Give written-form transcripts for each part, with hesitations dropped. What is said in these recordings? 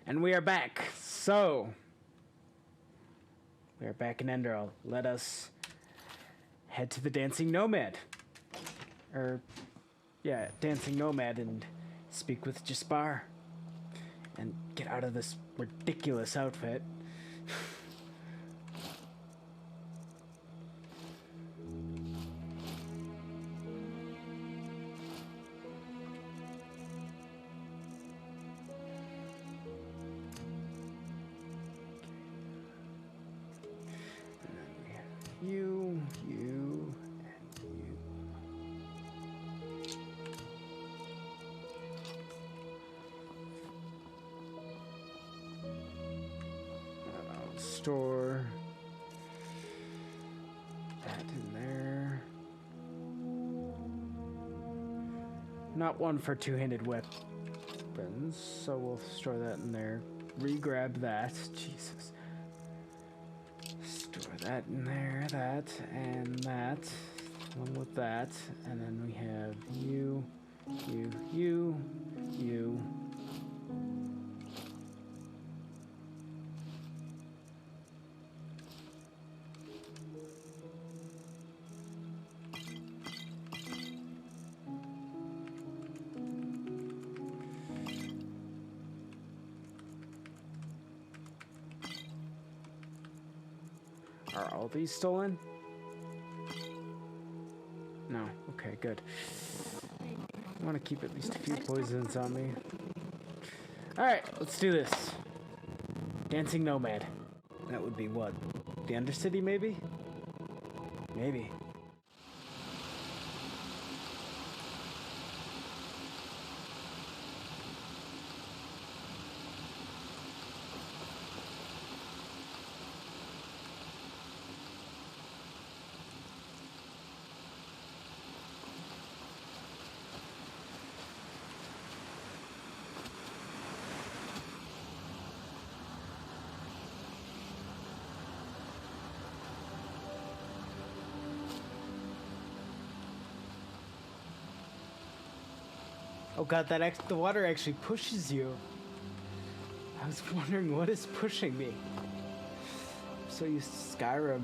And we are back. So, we are back in Enderal. Let us head to the Dancing Nomad. Dancing Nomad and speak with Jespar. And get out of this ridiculous outfit. You, and you. I'll store that in there. Not one for two-handed weapons, so we'll store that in there. Re-grab that. Jesus. That in there, that, and that, one with that, and then we have you. Are all these stolen? No. Okay, good. I want to keep at least a few poisons on me. Alright, let's do this. Dancing Nomad. That would be what? The Undercity, maybe? Maybe. Oh god, the water actually pushes you. I was wondering what is pushing me. I'm so used to Skyrim.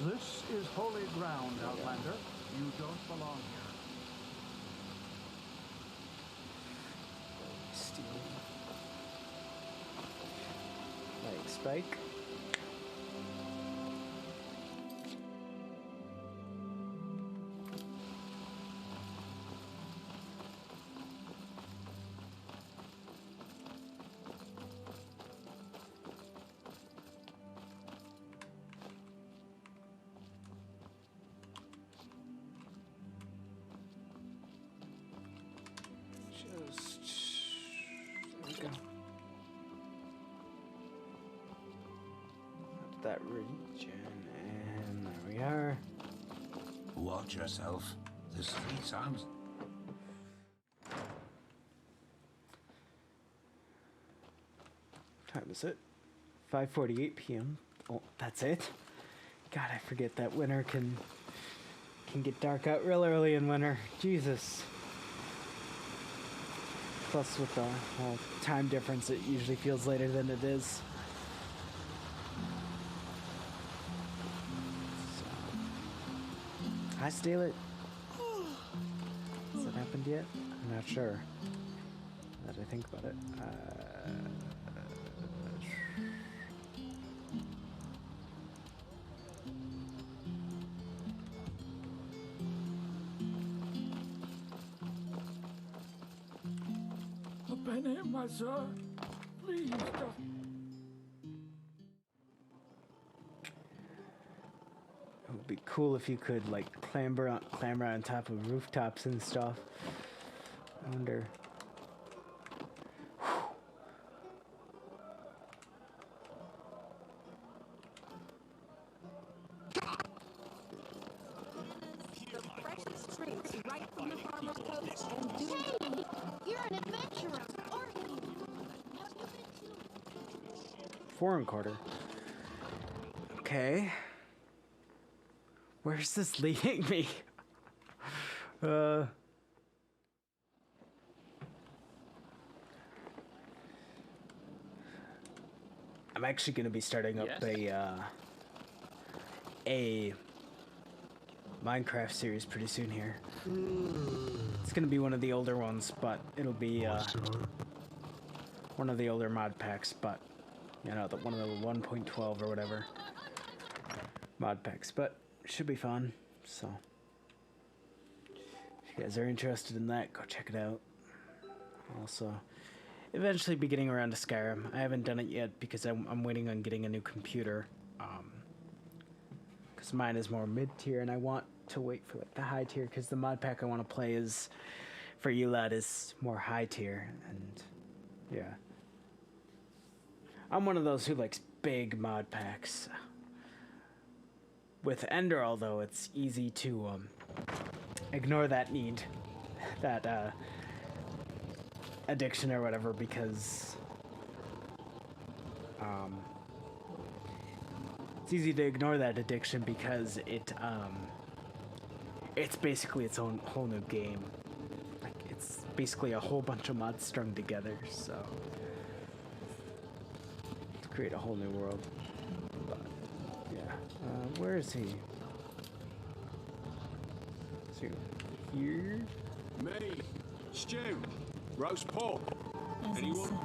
This is holy ground, Outlander. You don't belong here. Steel. Like spike. There we go. Up that region, and there we are. Watch yourself. The street sounds. What time is it? 5:48 p.m. Oh, that's it? God, I forget that winter can get dark out real early in winter. Jesus. Plus, with the whole time difference, it usually feels later than it is. So. Hi, Steal It. Has that happened yet? I'm not sure. Now that I think about it. Benny, my son, please don't. It would be cool if you could like clamber on top of rooftops and stuff. I wonder. an adventurer, aren't you? Foreign quarter. Okay. Where's this leading me? I'm actually going to be starting up a Minecraft series pretty soon here. It's going to be one of the older ones, but it'll be one of the older mod packs, but you know, one of the 1.12 or whatever mod packs, but it should be fun. So if you guys are interested in that, go check it out. Also, eventually be getting around to Skyrim. I haven't done it yet because I'm waiting on getting a new computer. Because mine is more mid-tier, and I want to wait for like the high tier, because the mod pack I want to play is for you lad is more high tier, and yeah. I'm one of those who likes big mod packs. With Enderal, though, it's easy to ignore that need, that addiction or whatever, because it's easy to ignore that addiction because it's basically its own whole new game. Like, it's basically a whole bunch of mods strung together, so to create a whole new world. But yeah, where is he? Is he here? Me, stew, roast pork. As I Anyone? said,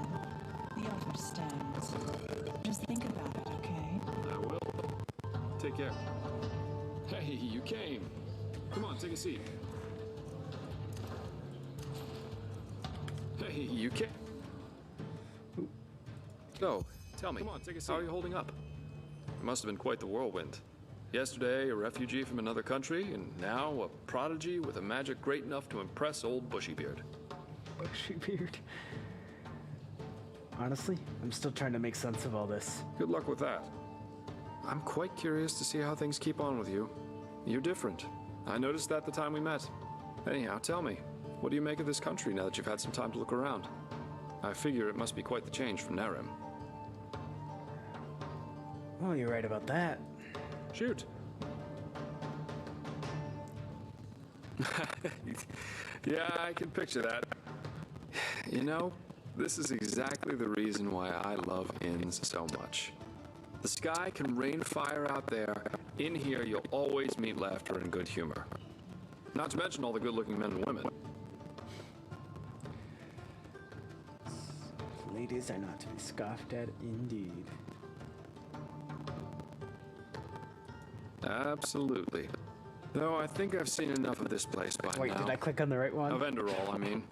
the offer stands. Just think about it, okay? I will. Take care. Hey, you came. Come on, take a seat. Hey, you came. So, tell me, Come on, take a seat. how are you holding up? It must have been quite the whirlwind. Yesterday, a refugee from another country, and now a prodigy with a magic great enough to impress old Bushybeard. Bushybeard. Honestly, I'm still trying to make sense of all this. Good luck with that. I'm quite curious to see how things keep on with you. You're different. I noticed that the time we met. Anyhow, tell me, what do you make of this country now that you've had some time to look around? I figure it must be quite the change from Narim. Well, you're right about that. Shoot. Yeah, I can picture that. You know, this is exactly the reason why I love inns so much. The sky can rain fire out there. In here, you'll always meet laughter and good humor. Not to mention all the good-looking men and women. Ladies are not to be scoffed at, indeed. Absolutely. Though I think I've seen enough of this place by Wait, now. did I click on the right one? Of Enderal, I mean.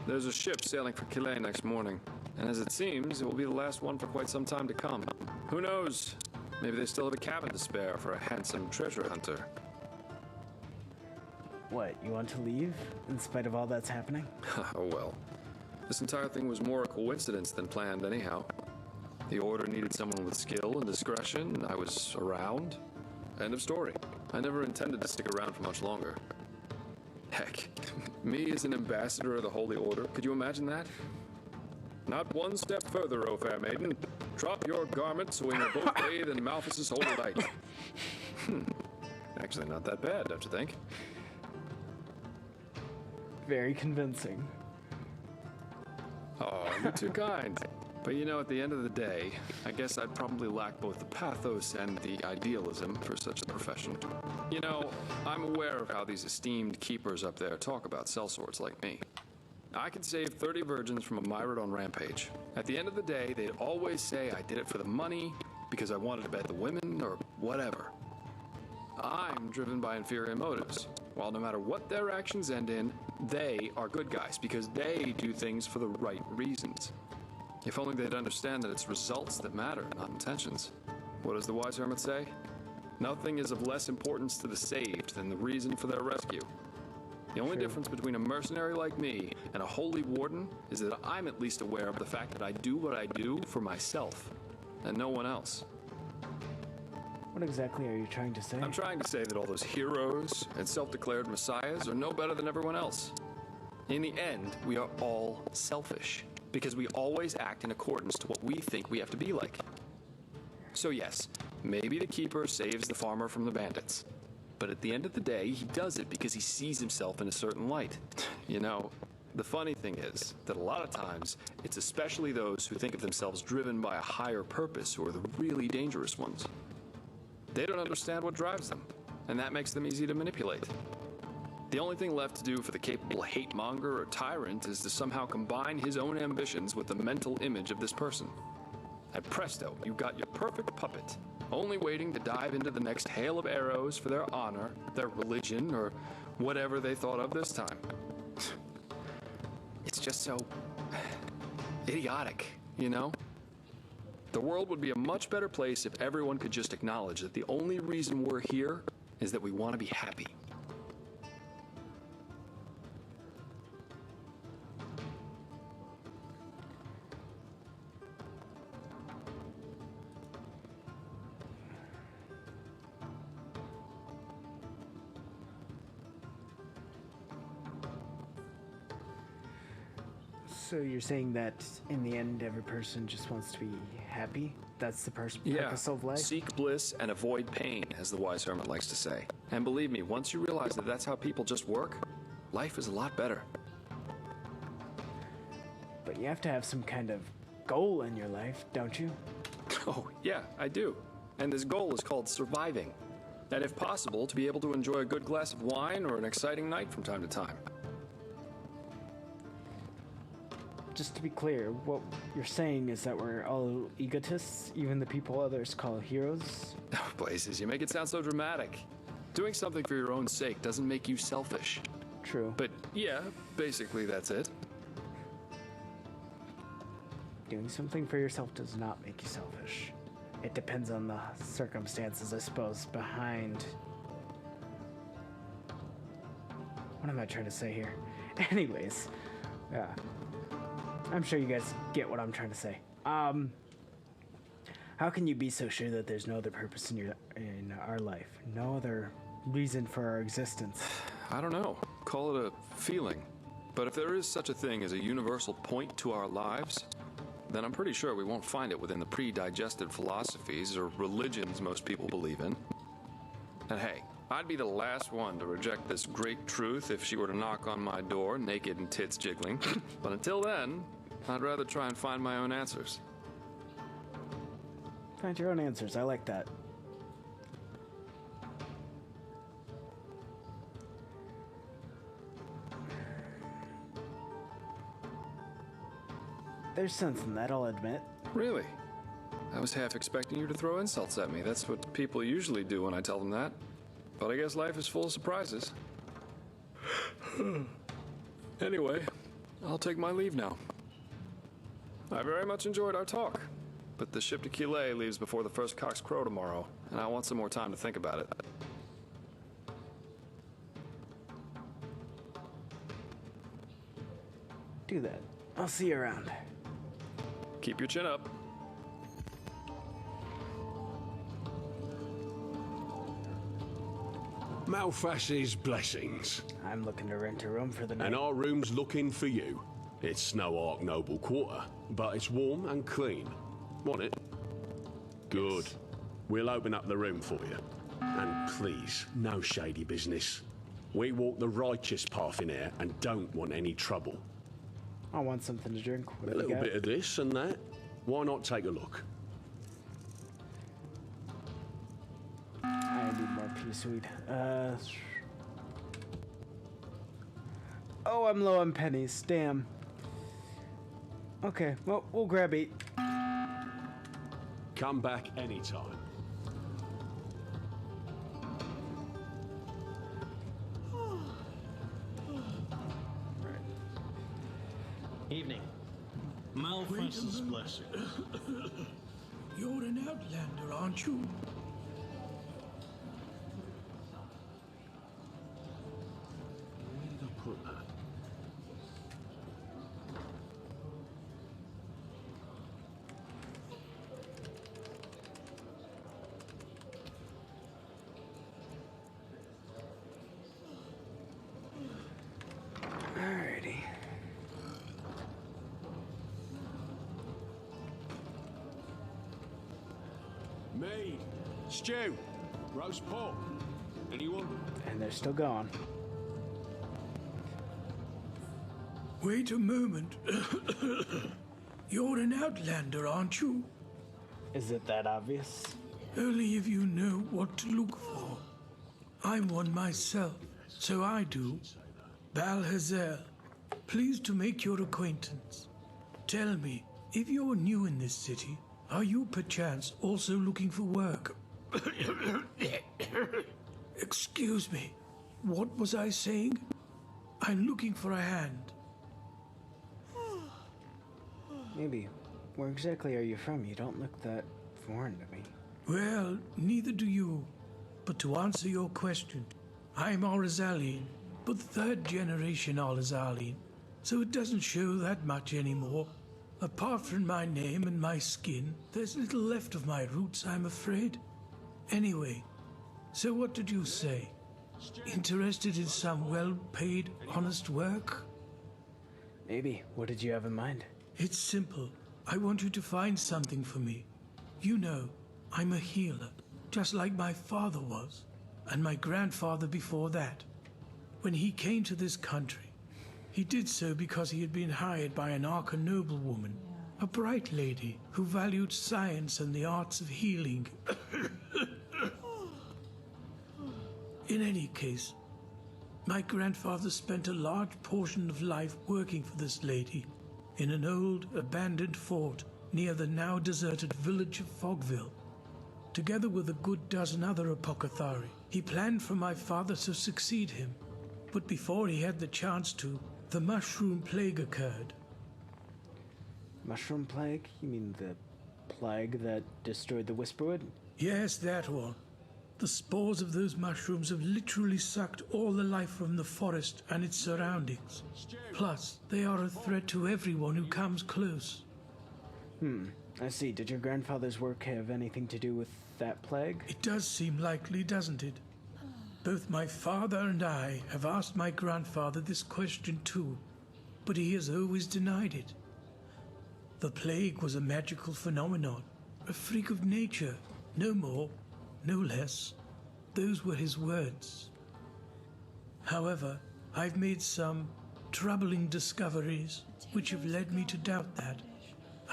There's a ship sailing for Calais next morning, and as it seems, it will be the last one for quite some time to come. Who knows? Maybe they still have a cabin to spare for a handsome treasure hunter. What, you want to leave, in spite of all that's happening? Oh well. This entire thing was more a coincidence than planned anyhow. The Order needed someone with skill and discretion. I was around. End of story. I never intended to stick around for much longer. Heck, me as an ambassador of the Holy Order, could you imagine that? Not one step further, O fair maiden. Drop your garment so we may both bathe in Malthus's holy light. Actually not that bad, don't you think? Very convincing. Oh, you're too kind. But you know, at the end of the day, I guess I'd probably lack both the pathos and the idealism for such a profession. You know, I'm aware of how these esteemed keepers up there talk about sellswords like me. I could save 30 virgins from a Myrid on Rampage. At the end of the day, they'd always say I did it for the money, because I wanted to bet the women, or whatever. I'm driven by inferior motives. While no matter what their actions end in, they are good guys, because they do things for the right reasons. If only they'd understand that it's results that matter, not intentions. What does the wise hermit say? Nothing is of less importance to the saved than the reason for their rescue. The only difference between a mercenary like me and a holy warden is that I'm at least aware of the fact that I do what I do for myself, and no one else. What exactly are you trying to say? I'm trying to say that all those heroes and self-declared messiahs are no better than everyone else. In the end, we are all selfish, because we always act in accordance to what we think we have to be like. So yes, maybe the keeper saves the farmer from the bandits. But at the end of the day, he does it because he sees himself in a certain light. You know, the funny thing is that a lot of times, it's especially those who think of themselves driven by a higher purpose who are the really dangerous ones. They don't understand what drives them, and that makes them easy to manipulate. The only thing left to do for the capable hate-monger or tyrant is to somehow combine his own ambitions with the mental image of this person. And presto, you've got your perfect puppet, only waiting to dive into the next hail of arrows for their honor, their religion, or whatever they thought of this time. It's just so idiotic, you know? The world would be a much better place if everyone could just acknowledge that the only reason we're here is that we want to be happy. So you're saying that in the end, every person just wants to be happy? That's the purpose of life? Seek bliss and avoid pain, as the wise hermit likes to say. And believe me, once you realize that that's how people just work, life is a lot better. But you have to have some kind of goal in your life, don't you? Oh, yeah, I do. And this goal is called surviving. And if possible, to be able to enjoy a good glass of wine or an exciting night from time to time. Just to be clear, what you're saying is that we're all egotists, even the people others call heroes? Oh, Blazes, you make it sound so dramatic. Doing something for your own sake doesn't make you selfish. True. But yeah, basically that's it. Doing something for yourself does not make you selfish. It depends on the circumstances, I suppose, behind... What am I trying to say here? Anyways, yeah. I'm sure you guys get what I'm trying to say. How can you be so sure that there's no other purpose in our life? No other reason for our existence? I don't know. Call it a feeling. But if there is such a thing as a universal point to our lives, then I'm pretty sure we won't find it within the pre-digested philosophies or religions most people believe in. And hey, I'd be the last one to reject this great truth if she were to knock on my door, naked and tits jiggling. But until then, I'd rather try and find my own answers. Find your own answers. I like that. There's sense in that, I'll admit. Really? I was half expecting you to throw insults at me. That's what people usually do when I tell them that. But I guess life is full of surprises. Anyway, I'll take my leave now. I very much enjoyed our talk, but the ship to Killet leaves before the first cocks crow tomorrow, and I want some more time to think about it. Do that. I'll see you around. Keep your chin up. Malphas's blessings. I'm looking to rent a room for the night. And our room's looking for you. It's Snow Ark Noble Quarter, but it's warm and clean. Want it? Good. We'll open up the room for you. And please, no shady business. We walk the righteous path in here and don't want any trouble. I want something to drink. What A do you little got? bit of this and that. Why not take a look? I need more pea sweet. Oh, I'm low on pennies. Damn. Okay, well, we'll grab 8. Come back anytime. Evening. Malphas's blessings. You're an outlander, aren't you? Where did I put that? Alrighty. Mead, stew, roast pork. Anyone? And they're still gone. Wait a moment. You're an outlander, aren't you? Is it that obvious? Only if you know what to look for. I'm one myself, so I do. Balhazel, pleased to make your acquaintance. Tell me, if you're new in this city, are you perchance also looking for work? Excuse me, what was I saying? I'm looking for a hand. Maybe. Where exactly are you from? You don't look that foreign to me. Well, neither do you. But to answer your question, I'm Arizaline, but third generation Arizaline, so it doesn't show that much anymore. Apart from my name and my skin, there's little left of my roots, I'm afraid. Anyway, so what did you say? Interested in some well-paid, honest work? Maybe. What did you have in mind? It's simple. I want you to find something for me. You know, I'm a healer, just like my father was, and my grandfather before that. When he came to this country, he did so because he had been hired by an Arca noblewoman, a bright lady who valued science and the arts of healing. In any case, my grandfather spent a large portion of life working for this lady in an old, abandoned fort near the now deserted village of Fogville. Together with a good dozen other apothecary, he planned for my father to succeed him. But before he had the chance to, the mushroom plague occurred. Mushroom plague? You mean the plague that destroyed the Whisperwood? Yes, that one. The spores of those mushrooms have literally sucked all the life from the forest and its surroundings. Plus, they are a threat to everyone who comes close. I see. Did your grandfather's work have anything to do with that plague? It does seem likely, doesn't it? Both my father and I have asked my grandfather this question too, but he has always denied it. The plague was a magical phenomenon, a freak of nature, no more, no less. Those were his words. However, I've made some troubling discoveries which have led me to doubt that.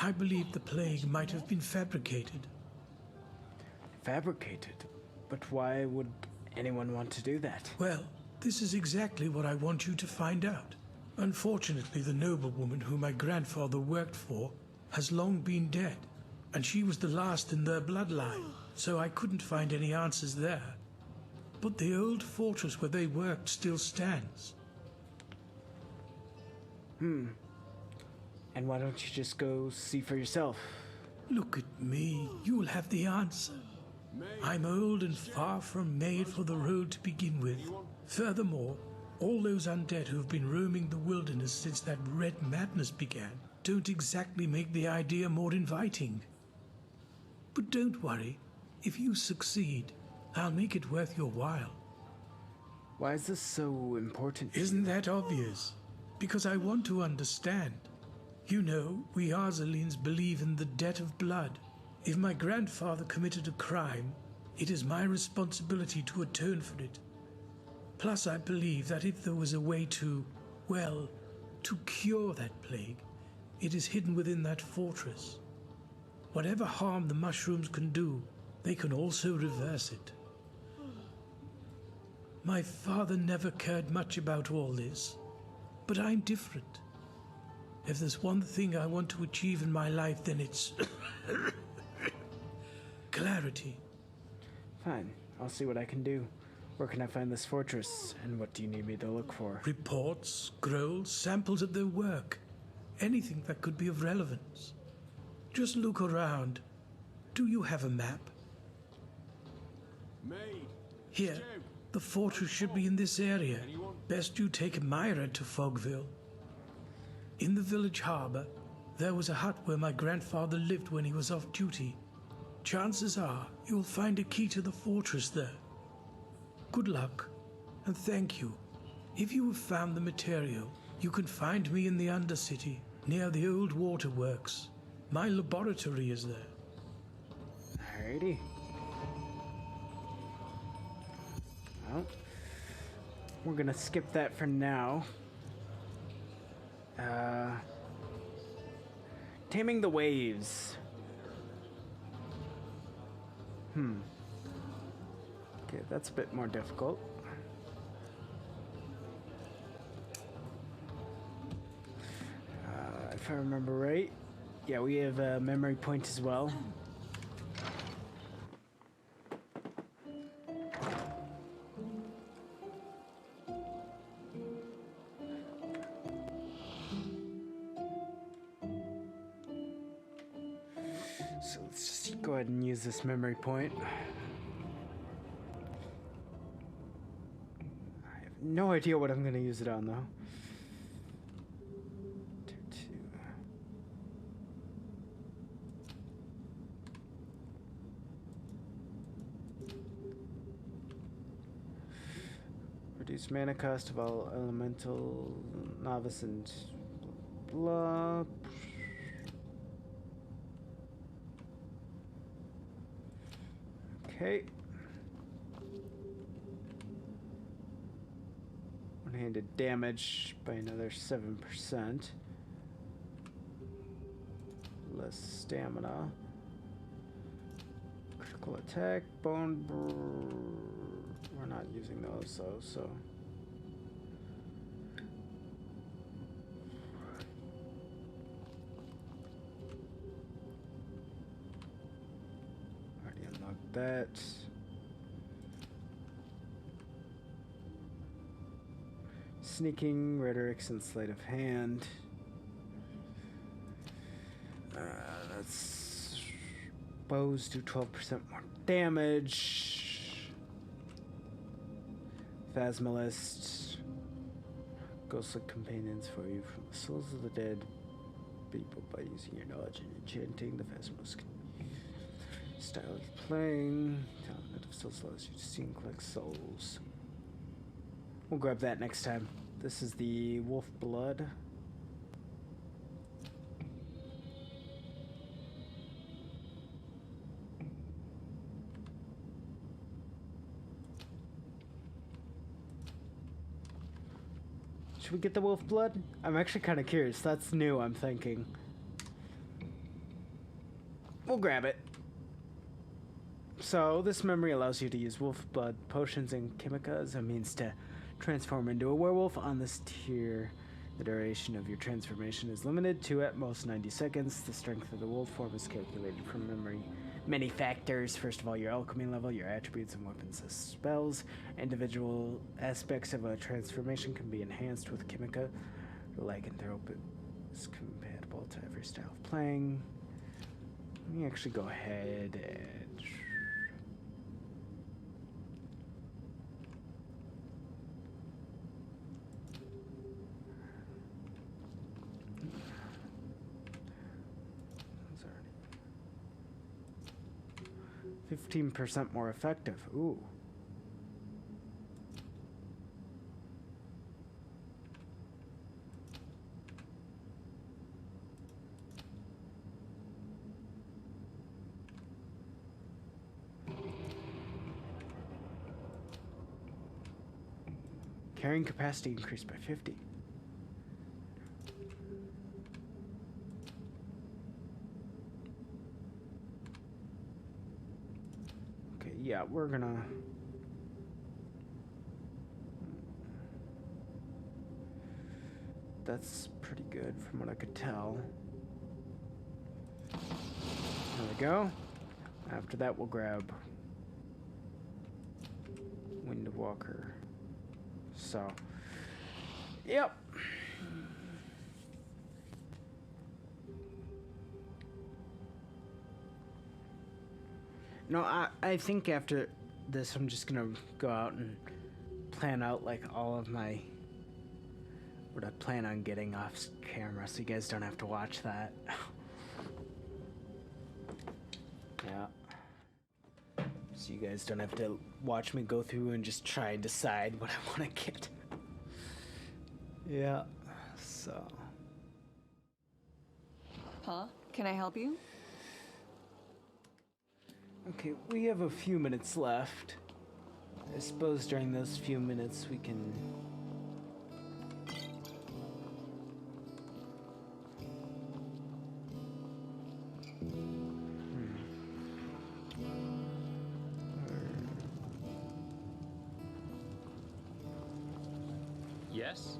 I believe the plague might have been fabricated. Fabricated? But why would anyone want to do that? Well, this is exactly what I want you to find out. Unfortunately, the noblewoman who my grandfather worked for has long been dead, and she was the last in their bloodline, so I couldn't find any answers there. But the old fortress where they worked still stands. And why don't you just go see for yourself? Look at me, you'll have the answer. I'm old and far from made for the road to begin with. Furthermore, all those undead who've been roaming the wilderness since that red madness began don't exactly make the idea more inviting. But don't worry, if you succeed, I'll make it worth your while. Why is this so important to Isn't that obvious? Because I want to understand. You know, we Arzalines believe in the debt of blood. If my grandfather committed a crime, it is my responsibility to atone for it. Plus, I believe that if there was a way to, well, to cure that plague, it is hidden within that fortress. Whatever harm the mushrooms can do, they can also reverse it. My father never cared much about all this, but I'm different. If there's one thing I want to achieve in my life, then it's clarity. Fine, I'll see what I can do. Where can I find this fortress, and what do you need me to look for? Reports, scrolls, samples of their work. Anything that could be of relevance. Just look around. Do you have a map? Here, the fortress should be in this area. Best you take Myra to Fogville. In the village harbor, there was a hut where my grandfather lived when he was off duty. Chances are you'll find a key to the fortress there. Good luck, and thank you. If you have found the material, you can find me in the Undercity, near the old waterworks. My laboratory is there. Alrighty. Nope. We're gonna skip that for now. Taming the waves. Okay, that's a bit more difficult. If I remember right. Yeah, we have a memory point as well. So let's just go ahead and use this memory point. I have no idea what I'm going to use it on, though. Reduce mana cost of all elemental, novice, and blah. Okay. One-handed damage by another 7%. Less stamina. Critical attack, bone. We're not using those though, so. Already unlocked that. Sneaking, rhetorics, and sleight of hand. That's bows do 12% more damage. Phasmalist. Ghostly companions for you from the souls of the dead people by using your knowledge and enchanting. The Phasmalist style of playing. Talent of souls allows you to see and collect souls. We'll grab that next time. This is the wolf blood. Should we get the wolf blood? I'm actually kind of curious. That's new, I'm thinking. We'll grab it. So, this memory allows you to use wolf blood potions and chemica as a means to transform into a werewolf. On this tier, the duration of your transformation is limited to at most 90 seconds. The strength of the wolf form is calculated from memory. Many factors. First of all, your alchemy level, your attributes and weapons as spells. Individual aspects of a transformation can be enhanced with chemica. Lycanthrope is compatible to every style of playing. Let me actually go ahead and... Sorry. 15% more effective. Ooh. Carrying capacity increased by 50. Okay, yeah, we're gonna... That's pretty good from what I could tell. There we go. After that, we'll grab Windwalker. So, yep. No, I think after this, I'm just gonna go out and plan out like all of my what I plan on getting off camera, so you guys don't have to watch that. Yeah. So you guys don't have to watch me go through and just try and decide what I want to get. Yeah, so. Huh? Can I help you? Okay, we have a few minutes left. I suppose during those few minutes we can... Yes?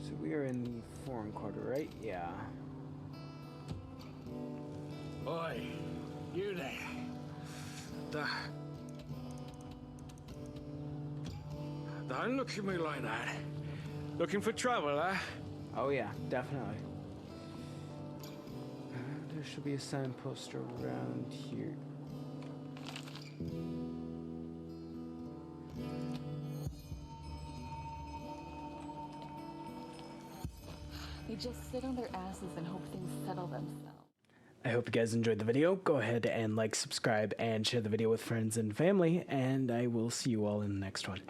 So we are in the foreign quarter, right? Yeah. Oi, you there. Don't look at me like that. Looking for trouble, eh? Oh yeah, definitely. There should be a signpost around here. They just sit on their asses and hope things settle themselves. I hope you guys enjoyed the video. Go ahead and like, subscribe, and share the video with friends and family, and I will see you all in the next one.